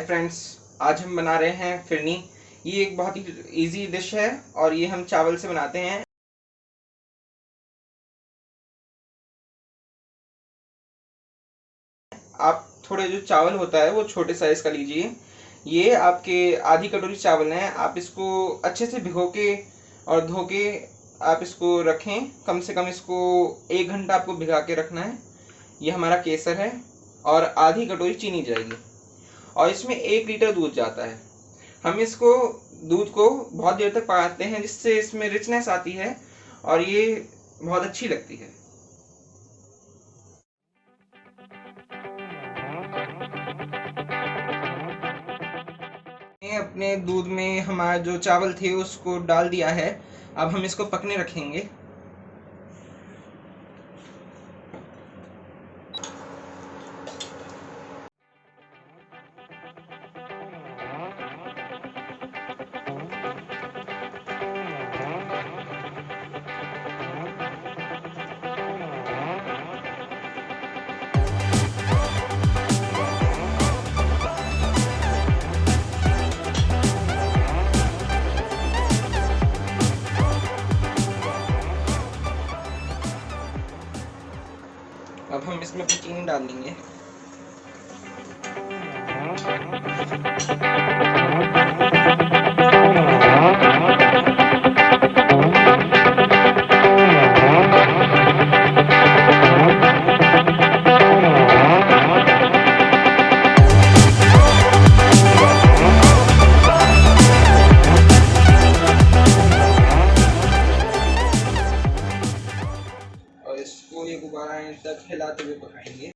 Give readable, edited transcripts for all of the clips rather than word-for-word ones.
Friends, आज हम बना रहे हैं फिरनी। ये एक बहुत ही इजी डिश है और ये हम चावल से बनाते हैं। आप थोड़े जो चावल होता है वो छोटे साइज का लीजिए। ये आपके आधी कटोरी चावल हैं। आप इसको अच्छे से भिगो के और धो के आप इसको रखें। कम से कम इसको 1 घंटा आपको भिगा के रखना है। ये हमारा केसर है और आधी कटोरी चीनी जाएगी और इसमें 1 लीटर दूध जाता है। हम इसको दूध को बहुत देर तक पकाते हैं जिससे इसमें रिचनेस आती है और ये बहुत अच्छी लगती है। अपने दूध में हमारा जो चावल थे उसको डाल दिया है। अब हम इसको पकने रखेंगे। अब हम इसमें अपनी चीनी डाल देंगे। और इसको ये गुब्बारा आने तक हिलाते हुए पकाएंगे।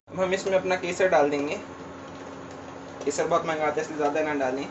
हम इसमें अपना केसर डाल देंगे। केसर बहुत महंगा आता है इसलिए ज़्यादा ना डालें।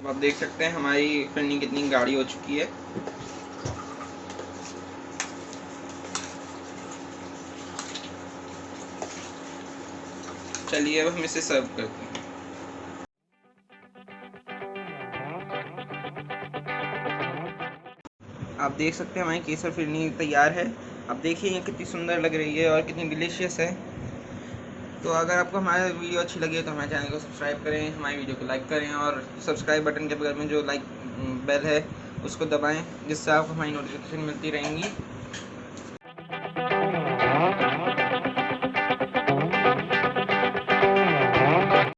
आप देख सकते हैं हमारी फिरनी कितनी गाढ़ी हो चुकी है। चलिए अब हम इसे सर्व करते हैं। आप देख सकते हैं हमारी केसर फिरनी तैयार है। आप देखिए ये कितनी सुंदर लग रही है और कितनी डिलीशियस है। तो अगर आपको हमारी वीडियो अच्छी लगी है तो हमारे चैनल को सब्सक्राइब करें, हमारी वीडियो को लाइक करें और सब्सक्राइब बटन के बगल में जो लाइक बेल है उसको दबाएं जिससे आपको हमारी नोटिफिकेशन मिलती रहेंगी।